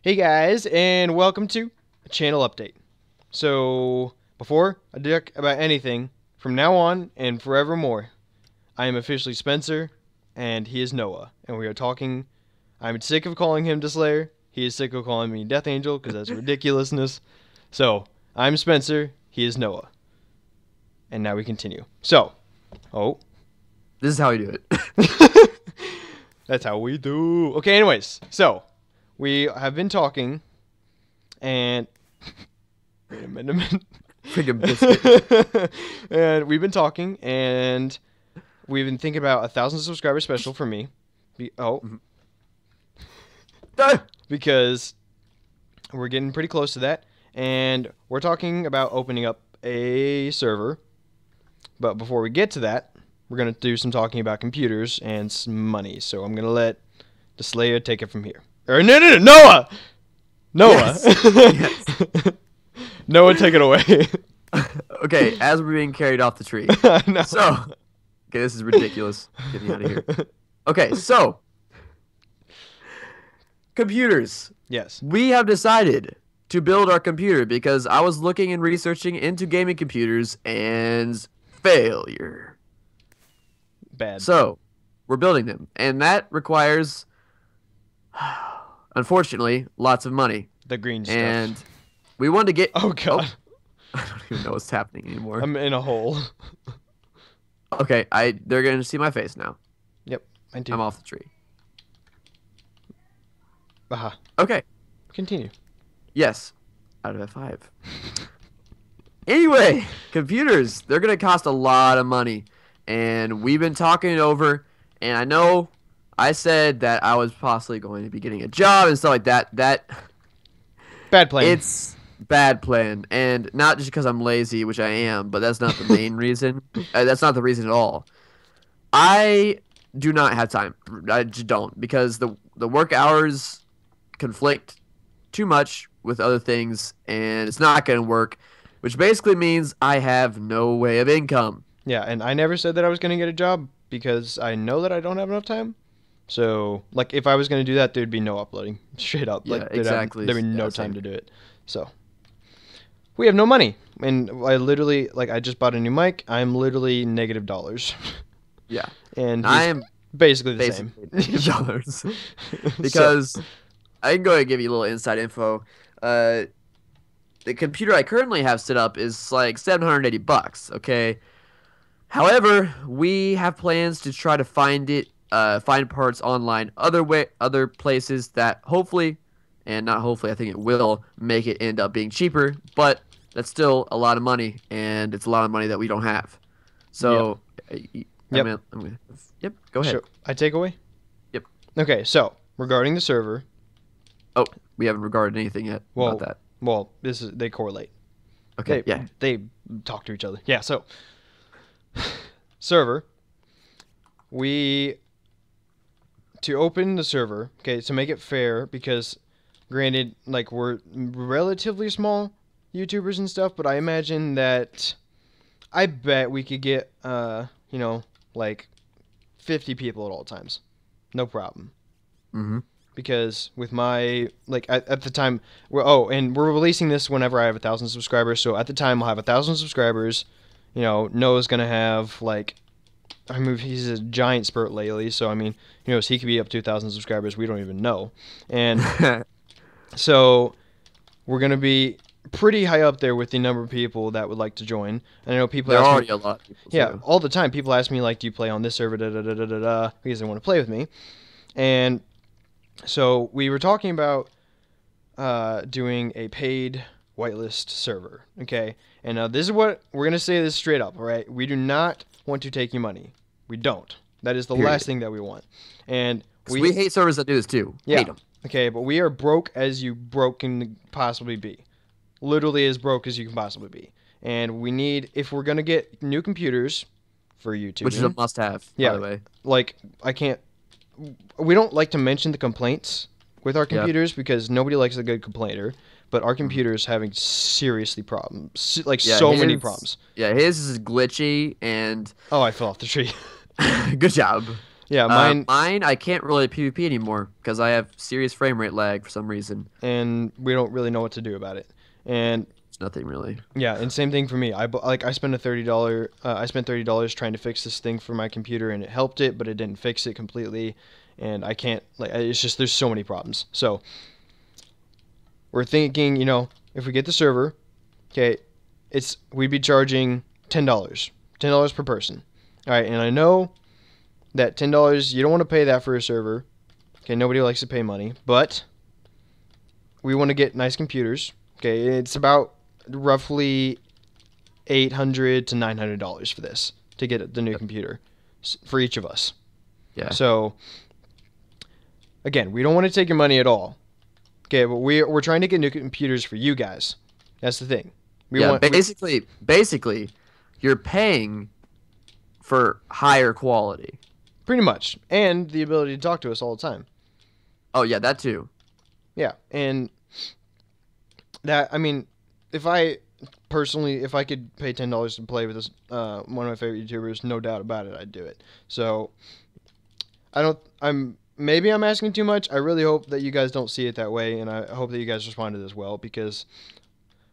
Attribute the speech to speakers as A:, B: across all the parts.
A: Hey guys, and welcome to a channel update. So, before I talk about anything, from now on and forevermore, I am officially Spencer, and he is Noah. And we are talking. I'm sick of calling him Slayer. He is sick of calling me Death Angel because that's ridiculousness. So, I'm Spencer, he is Noah. And now we continue. So,
B: This is how we do it.
A: that's how we do. Okay, anyways, so we have been talking, and wait a minute.
B: Freaking biscuit.
A: And we've been talking, and we've been thinking about 1,000 subscriber special for me. Because we're getting pretty close to that, and we're talking about opening up a server. But before we get to that, we're gonna do some talking about computers and some money. So I'm gonna let the Slayer take it from here. Or no, Noah.
B: Yes. Yes.
A: Noah, take it away.
B: Okay, as we're being carried off the tree.
A: No.
B: So, okay, this is ridiculous. Get me out of here. Okay, so computers.
A: Yes.
B: We have decided to build our computer because I was looking and researching into gaming computers and failure.
A: Bad.
B: So, we're building them, and that requires, unfortunately, lots of money.
A: The green stuff.
B: And we wanted to get.
A: Oh god.
B: I don't even know what's happening anymore.
A: I'm in a hole.
B: Okay, they're gonna see my face now.
A: Yep. I do.
B: I'm off the tree.
A: Aha.
B: Okay.
A: Continue.
B: Yes. Out of F5. Anyway, computers, they're gonna cost a lot of money. And we've been talking it over, and I know I said that I was possibly going to be getting a job and stuff like that.
A: Bad plan.
B: It's bad plan, and not just because I'm lazy, which I am, but that's not the main reason. That's not the reason at all. I do not have time. I just don't, because the work hours conflict too much with other things, and it's not going to work, which basically means I have no way of income.
A: Yeah, and I never said that I was going to get a job because I know that I don't have enough time. So, like, if I was going to do that, there'd be no uploading. Straight up.
B: Yeah,
A: Like,
B: exactly.
A: There'd be no
B: Yeah,
A: time
B: same.
A: to do it. So, we have no money. And I literally, like, I just bought a new mic. I'm literally negative dollars.
B: Yeah.
A: And
B: I
A: he's
B: am
A: basically the same.
B: basically dollars. Because I can go ahead and give you a little inside info. The computer I currently have set up is like $780, okay? However, we have plans to try to find parts online other places that hopefully, and not hopefully, I think it will make it end up being cheaper, but that's still a lot of money, and it's a lot of money that we don't have. So,
A: Yep.
B: Yep, go ahead.
A: Sure. I take away?
B: Yep.
A: Okay, so, regarding the server.
B: Oh, we haven't regarded anything yet about that.
A: Well, they correlate.
B: Okay,
A: They talk to each other. Yeah, so server. To open the server, okay, to make it fair, because granted, like, we're relatively small YouTubers and stuff, but I imagine that I bet we could get like 50 people at all times. No problem.
B: Mm-hmm.
A: Because with my, like, at the time, we're releasing this whenever I have 1,000 subscribers, so at the time I'll have 1,000 subscribers. You know, Noah's gonna have, like, he's a giant spurt lately, so I mean, he could be up to 1,000 subscribers, we don't even know. And so we're gonna be pretty high up there with the number of people that would like to join. And I know people
B: There are
A: ask
B: already
A: me,
B: a lot of people.
A: yeah,
B: too.
A: all the time people ask me, like, do you play on this server, because they want to play with me. And so we were talking about doing a paid whitelist server, okay? And now this is what we're going to say, this straight up, all right? We do not want to take your money. We don't. That is the
B: Period.
A: last thing that we want. And
B: 'Cause we hate servers that do this too.
A: yeah,
B: Hate them.
A: okay, but we are broke as you broke can possibly be. Literally as broke as you can possibly be. And we need, if we're going to get new computers for YouTube,
B: Which is a must-have,
A: yeah,
B: by the way.
A: like, we don't like to mention the complaints with our computers because nobody likes a good complainer, but our computer's having seriously problems, like,
B: Yeah,
A: so many problems.
B: Yeah, his is glitchy and
A: Oh, I fell off the tree.
B: good job.
A: Yeah, mine,
B: Mine, I can't really PvP anymore because I have serious frame rate lag for some reason.
A: and we don't really know what to do about it. And
B: It's nothing really.
A: yeah, and same thing for me. I spent a $30 I spent $30 trying to fix this thing for my computer, and it helped it, but it didn't fix it completely, and I can't like it's just there's so many problems. So we're thinking, if we get the server, okay, we'd be charging $10 per person. All right, and I know that $10 you don't want to pay that for a server. Okay, nobody likes to pay money, but we want to get nice computers. Okay, it's about roughly $800 to $900 for this to get the new computer for each of us.
B: Yeah.
A: So again, we don't want to take your money at all. Okay, but we're trying to get new computers for you guys. That's the thing.
B: Basically, you're paying for higher quality.
A: Pretty much, and the ability to talk to us all the time.
B: Oh yeah, that too.
A: Yeah, and that if I could pay $10 to play with this one of my favorite YouTubers, no doubt about it, I'd do it. So maybe I'm asking too much. I really hope that you guys don't see it that way, and I hope that you guys responded as well, because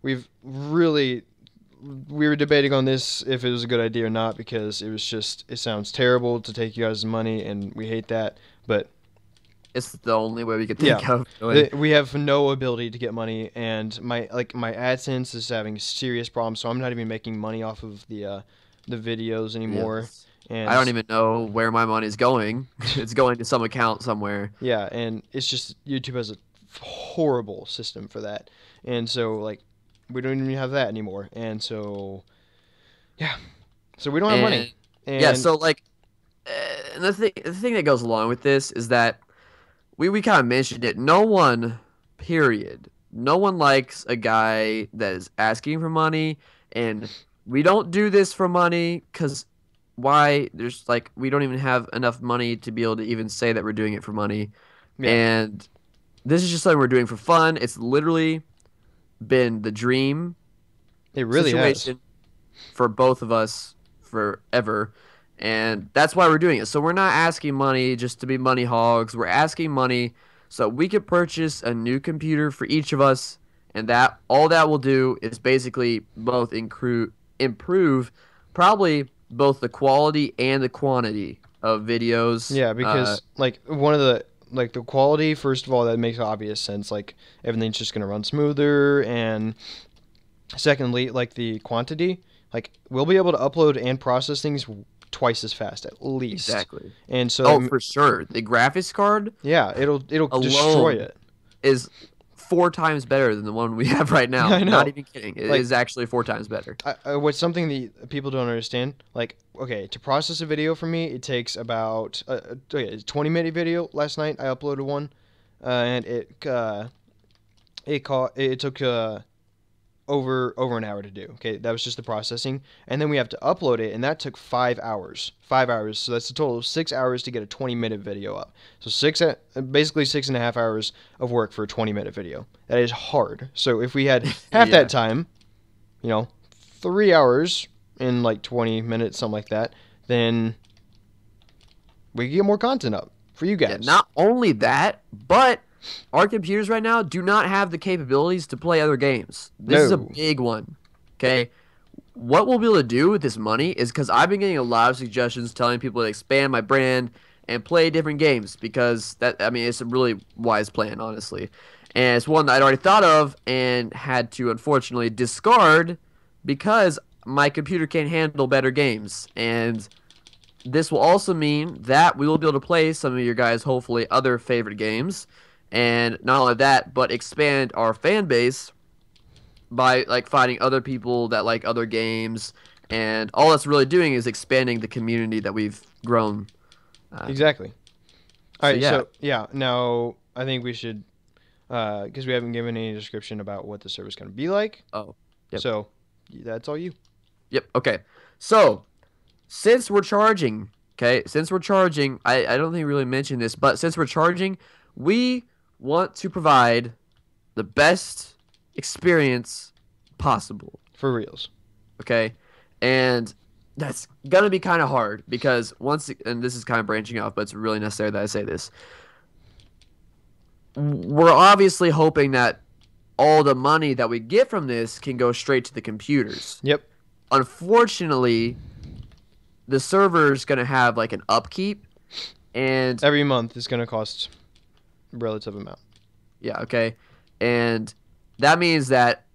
A: we were debating on this if it was a good idea or not, because it sounds terrible to take you guys' money, and we hate that, but
B: it's the only way we could think of.
A: We have no ability to get money, and my AdSense is having serious problems, so I'm not even making money off of the videos anymore.
B: Yes.
A: And
B: I don't even know where my money's going. It's going to some account somewhere.
A: Yeah, and it's just YouTube has a horrible system for that, and so we don't even have that anymore, and so yeah, so we don't have money. And
B: yeah, so the thing that goes along with this is that we kind of mentioned it. No one likes a guy that is asking for money, and we don't do this for money because why? There's we don't even have enough money to be able to even say that we're doing it for money, and this is just something we're doing for fun. It's literally been the dream situation for both of us forever, and that's why we're doing it. So we're not asking money just to be money hogs. We're asking money so we could purchase a new computer for each of us, and that all that will do is basically both improve probably both the quality and the quantity of videos.
A: Yeah, because one of the the quality, first of all, that makes obvious sense. Everything's just gonna run smoother, and secondly, the quantity, we'll be able to upload and process things twice as fast at least.
B: Exactly.
A: And so
B: for sure, the graphics card.
A: Yeah, it'll destroy it.
B: Is 4 times better than the one we have right now.
A: I know.
B: Not even kidding. It is actually 4 times better.
A: What's something that people don't understand? Okay, to process a video for me, it takes about a 20-minute video. Last night I uploaded one, and it took over an hour to do. Okay, that was just the processing, and then we have to upload it, and that took 5 hours. 5 hours, so that's a total of 6 hours to get a 20-minute video up. So basically 6.5 hours of work for a 20-minute video. That is hard. So if we had half that time, 3 hours in 20 minutes, something like that, then we could get more content up for you guys.
B: Yeah, not only that, but our computers right now do not have the capabilities to play other games. This is a big one. Okay? What we'll be able to do with this money is, because I've been getting a lot of suggestions telling people to expand my brand and play different games, because it's a really wise plan, honestly. And it's one that I'd already thought of and had to unfortunately discard because my computer can't handle better games. And this will also mean that we will be able to play some of your guys' hopefully other favorite games. And not only that, but expand our fan base by finding other people that like other games, and all that's really doing is expanding the community that we've grown.
A: Exactly. All right, so now I think we should, because we haven't given any description about what the server's going to be like.
B: Oh, yep.
A: So that's all you.
B: Yep. Okay. So since we're charging, I don't think we really mentioned this, but since we're charging, we want to provide the best experience possible.
A: For reals.
B: Okay? And That's gonna be kind of hard because and this is kind of branching off, but it's really necessary that I say this. We're obviously hoping that all the money that we get from this can go straight to the computers.
A: Yep.
B: Unfortunately, the server's gonna have like an upkeep, and
A: Every month is going to cost a relative amount.
B: yeah, okay, and that means that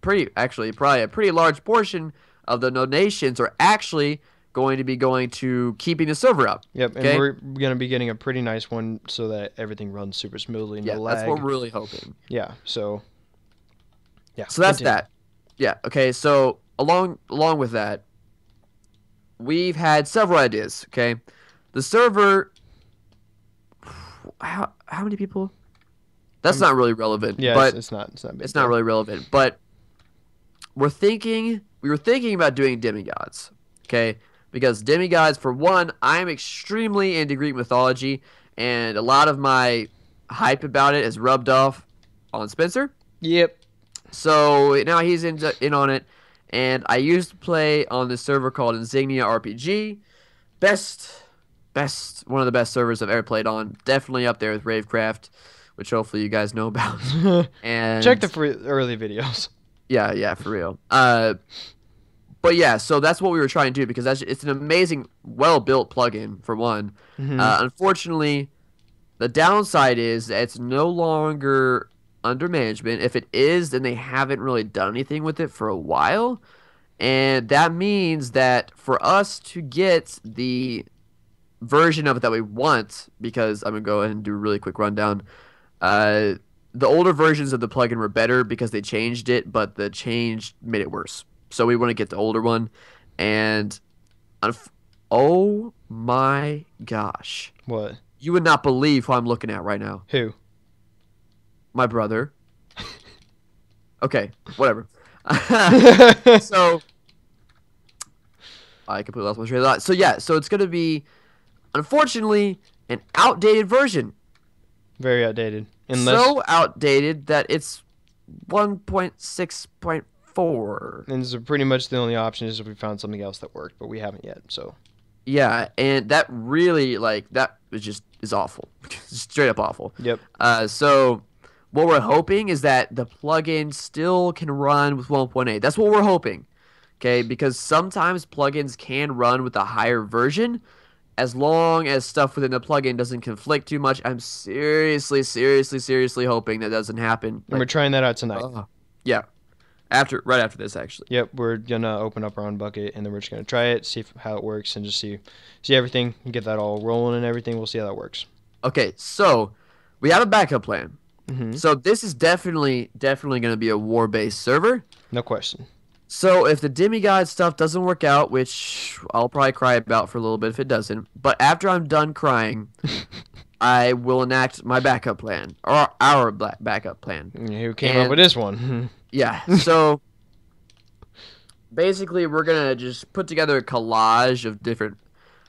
B: probably a pretty large portion of the donations are actually going to be going to keeping the server up.
A: Yep, and
B: Okay?
A: we're going to be getting a pretty nice one so that everything runs super smoothly, no
B: Yeah,
A: lag.
B: that's what we're really hoping.
A: Yeah, so yeah.
B: So that's
A: continue.
B: that. Yeah, okay. So along with that, we've had several ideas, okay? The server how many people? That's not really relevant,
A: Yeah,
B: but
A: it's not big.
B: it's not really relevant, but we were thinking about doing demigods, okay? Because demigods, for one, I'm extremely into Greek mythology, and a lot of my hype about it has rubbed off on Spencer.
A: Yep.
B: So now he's in on it, and I used to play on this server called Insignia RPG. One of the best servers I've ever played on. Definitely up there with Ravecraft, which hopefully you guys know about. And
A: Check the early videos.
B: yeah, for real. But yeah, so that's what we were trying to do because it's an amazing, well-built plugin for one. Unfortunately, the downside is that it's no longer under management. If it is, then they haven't really done anything with it for a while, and that means that for us to get the version of it that we want, because I'm gonna go ahead and do a really quick rundown. The older versions of the plugin were better because they changed it, but the change made it worse. So we want to get the older one, and oh my gosh,
A: What?
B: you would not believe who I'm looking at right now.
A: Who?
B: My brother. Okay, whatever. So I completely lost my train of thought. So yeah, so it's gonna be, unfortunately, an outdated version.
A: Very outdated. Unless
B: So outdated that it's 1.6.4.
A: and so pretty much the only option is if we found something else that worked, but we haven't yet. So
B: Yeah, and that really that is awful. Straight up awful.
A: yep.
B: So what we're hoping is that the plugin still can run with 1.8. That's what we're hoping. Okay, because sometimes plugins can run with a higher version as long as stuff within the plugin doesn't conflict too much. I'm seriously hoping that doesn't happen.
A: And we're trying that out tonight.
B: Yeah. Right after this, actually.
A: Yep, we're gonna open up our own bucket and then we're just gonna try it, see how it works, and just see everything, and get that all rolling and everything. We'll see how that works.
B: Okay, so we have a backup plan.
A: Mm-hmm.
B: So this is definitely gonna be a war-based server.
A: No question.
B: So if the demigod stuff doesn't work out, which I'll probably cry about for a little bit if it doesn't, but after I'm done crying, I will enact my backup plan, or our backup plan.
A: Who came up with this one?
B: Yeah, so basically we're going to just put together a collage of different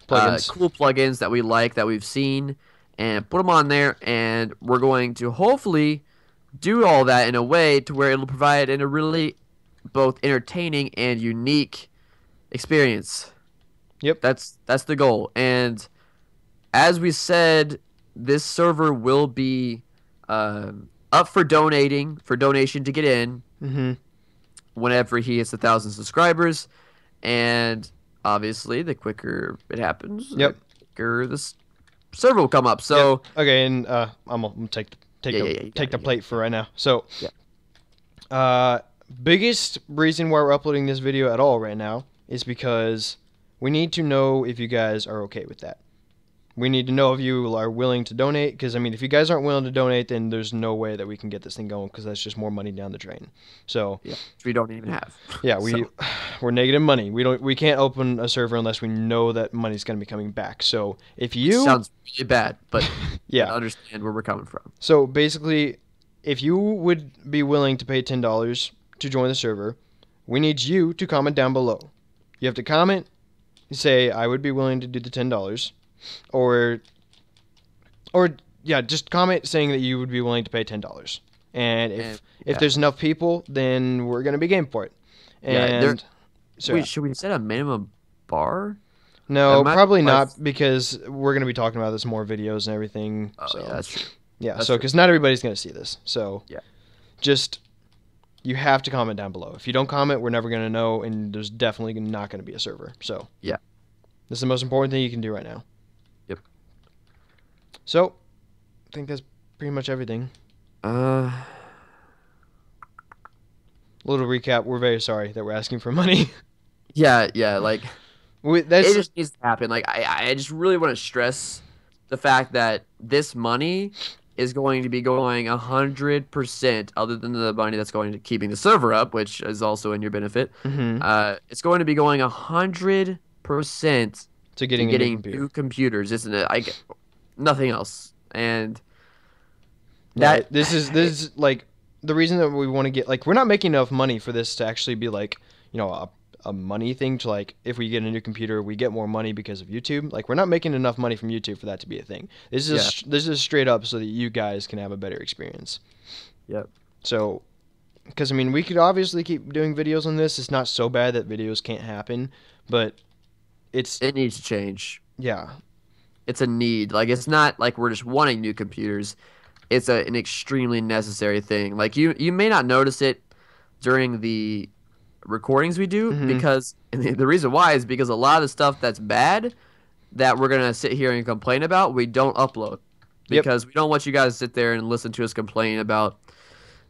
A: Plugins.
B: cool plugins that we like, that we've seen, and put them on there, and we're going to hopefully do all that in a way to where it'll provide a really both entertaining and unique experience.
A: Yep.
B: That's the goal. And as we said, this server will be up for donation to get in whenever he hits 1,000 subscribers. And obviously, the quicker it happens,
A: Yep.
B: the quicker this server will come up. So
A: yep. Okay, and I'm gonna take the plate for right now. So, biggest reason why we're uploading this video at all right now is because we need to know if you guys are okay with that. We need to know if you are willing to donate, because I mean, if you guys aren't willing to donate, then there's no way that we can get this thing going, because that's just more money down the drain. So
B: yeah, which we don't even have.
A: Yeah, we're negative money. We can't open a server unless we know that money's going to be coming back. So if you
B: sounds really bad, but
A: yeah,
B: I understand where we're coming from.
A: So basically, if you would be willing to pay $10 to join the server, we need you to comment down below. You have to comment, say I would be willing to do the $10. Or yeah, just comment saying that you would be willing to pay $10. And if there's enough people, then we're gonna be game for it. And
B: should we set a minimum bar?
A: No,
B: That
A: probably
B: might-
A: not, because we're going to be talking about this more videos and everything.
B: Oh,
A: So
B: yeah, that's true.
A: yeah,
B: That's
A: so
B: true.
A: because not everybody's going to see this. So
B: Yeah.
A: just you have to comment down below. If you don't comment, we're never going to know, and there's definitely not going to be a server. So
B: Yeah.
A: this is the most important thing you can do right now.
B: Yep.
A: So I think that's pretty much everything. Little recap: we're very sorry that we're asking for money.
B: Yeah, like
A: That's
B: it just needs to happen. Like I just really want to stress the fact that this money is going to be going 100%, other than the money that's going to keeping the server up, which is also in your benefit.
A: Mhm.
B: It's going to be going 100%
A: to
B: to
A: getting a new
B: getting
A: computer.
B: new computers, isn't it? Nothing else. And
A: Yeah,
B: that
A: this is like the reason that we want to get, like, we're not making enough money for this to actually be like, you know, a money thing to, like, if we get a new computer we get more money because of YouTube. Like, we're not making enough money from YouTube for that to be a thing. This is straight up so that you guys can have a better experience.
B: Yep.
A: So, because I mean, we could obviously keep doing videos on this. It's not so bad that videos can't happen, but it
B: needs to change.
A: yeah.
B: It's a need. Like, it's not like we're just wanting new computers. It's an extremely necessary thing. Like, you may not notice it during the recordings we do,
A: Mhm.
B: because and the reason why is because a lot of the stuff that's bad that we're gonna sit here and complain about, we don't upload, because we don't want you guys to sit there and listen to us complain about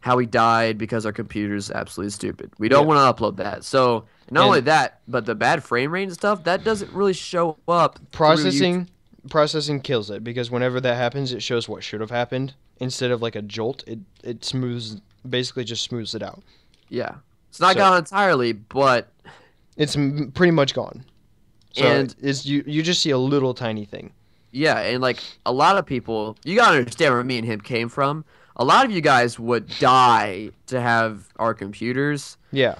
B: how we died because our computer's absolutely stupid. We don't want to upload that. So not only that, but the bad frame rate and stuff, that doesn't really show up.
A: Processing kills it, because whenever that happens, it shows what should have happened instead of like a jolt. It smooths, basically just smooths it out.
B: Yeah, it's not gone entirely, but
A: it's pretty much gone. So
B: and
A: you just see a little tiny thing.
B: Yeah, and like a lot of people, you gotta understand where me and him came from. A lot of you guys would die to have our computers.
A: Yeah,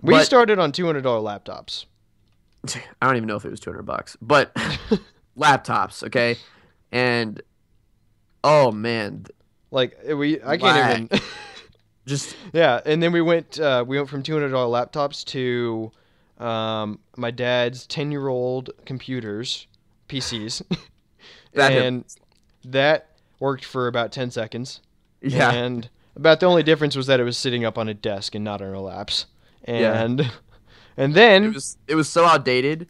A: we started on $200 laptops.
B: I don't even know if it was $200, but laptops, okay? And oh man,
A: like I can't even
B: just
A: yeah. And then we went from $200 laptops to my dad's 10-year-old computers, PCs, and that worked for about 10 seconds.
B: Yeah,
A: and about the only difference was that it was sitting up on a desk and not on our laps. And and then
B: it was so outdated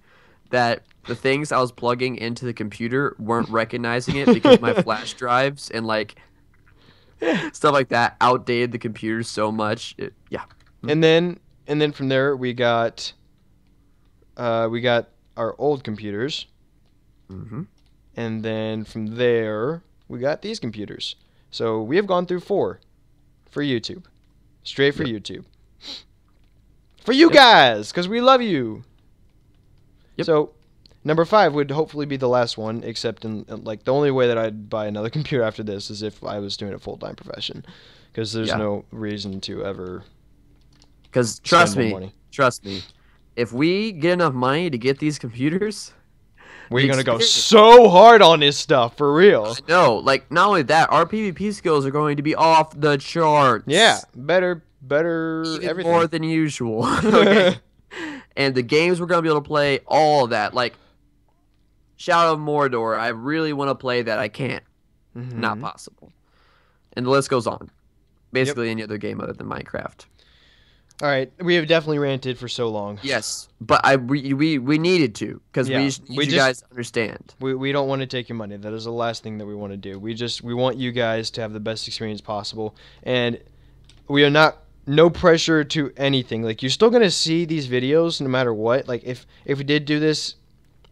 B: that the things I was plugging into the computer weren't recognizing it, because my flash drives and like stuff like that outdated the computer so much.
A: And then from there we got our old computers. And then from there we got these computers. So we have gone through 4 for YouTube, straight for YouTube. For you guys, because we love you. So number 5 would hopefully be the last one, except in like the only way that I'd buy another computer after this is if I was doing a full-time profession, because there's no reason to ever.
B: Because trust me, if we get enough money to get these computers,
A: we're gonna go so hard on this stuff for real.
B: No, like not only that, our PvP skills are going to be off the charts.
A: Yeah, better,
B: even
A: everything.
B: more than usual. Okay. And the games we're gonna be able to play, all of that, like Shadow of Mordor, I really want to play that. I can't. Not possible. And the list goes on. Basically any other game other than Minecraft.
A: All right, we have definitely ranted for so long.
B: Yes, but we needed to, because we need you guys to understand.
A: We don't want to take your money. That is the last thing that we want to do. We want you guys to have the best experience possible, and we are no pressure to anything. Like, you're still gonna see these videos no matter what. Like, if we did do this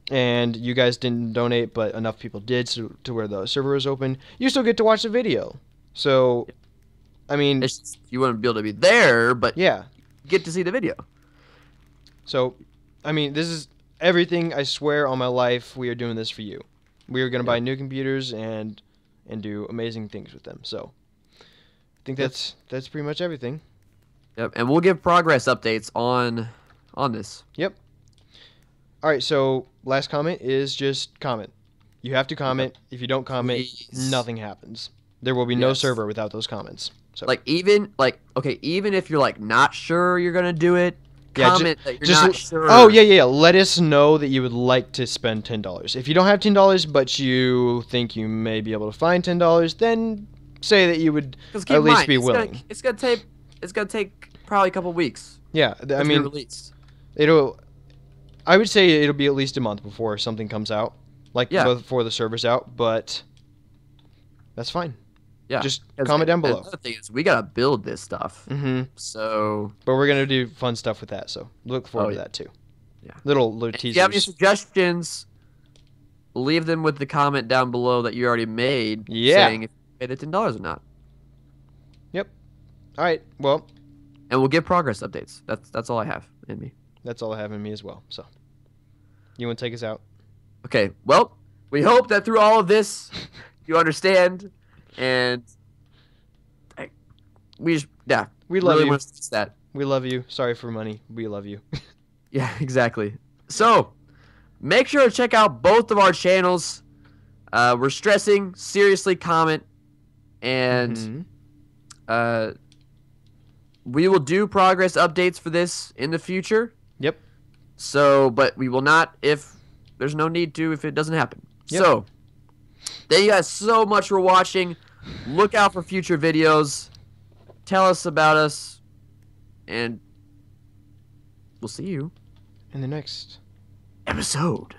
A: and you guys didn't donate, but enough people did, to where the server was open, you still get to watch the video. So, I mean,
B: you wouldn't be able to be there, but
A: yeah,
B: get to see the video.
A: So, I mean, this is everything. I swear on my life, we are doing this for you. We are gonna buy new computers and do amazing things with them. So, I think that's pretty much everything.
B: Yep, and we'll give progress updates on this.
A: Yep. All right. So, last comment is just comment. You have to comment. If you don't comment, nothing happens. There will be no server without those comments. So,
B: even if you're like not sure you're gonna do it,
A: Yeah,
B: comment that you're
A: just
B: not sure.
A: oh yeah. Let us know that you would like to spend $10. If you don't have $10, but you think you may be able to find $10, then say that you would
B: Because keep
A: at
B: in
A: least
B: mind,
A: be willing.
B: it's gonna take probably a couple weeks
A: Yeah,
B: for
A: I
B: it to be
A: mean,
B: released.
A: it'll. I would say it'll be at least a month before something comes out, like
B: Yeah.
A: before the server's out. But that's fine.
B: Yeah.
A: Just comment down below.
B: Another thing is we gotta build this stuff.
A: Mm-hmm.
B: So.
A: But we're gonna do fun stuff with that, so look forward to that too.
B: Yeah.
A: Little
B: If you have any
A: teasers.
B: suggestions, leave them with the comment down below that you already made,
A: Yeah.
B: saying if you paid the $10 or not,
A: Yep. All right. Well,
B: and we'll give progress updates. That's all I have in me.
A: that's all I have in me as well. So, you want to take us out?
B: Okay. Well, we hope that through all of this, you understand, and we just
A: We love
B: really
A: you.
B: want to stress that.
A: We love you. Sorry for money. We love you.
B: Yeah, exactly. So, make sure to check out both of our channels. We're stressing seriously comment, and
A: Mhm.
B: we will do progress updates for this in the future.
A: Yep.
B: So, but we will not if there's no need to if it doesn't happen.
A: Yep.
B: So, thank you guys so much for watching. Look out for future videos. Tell us about us, and we'll see you
A: In the next
B: episode.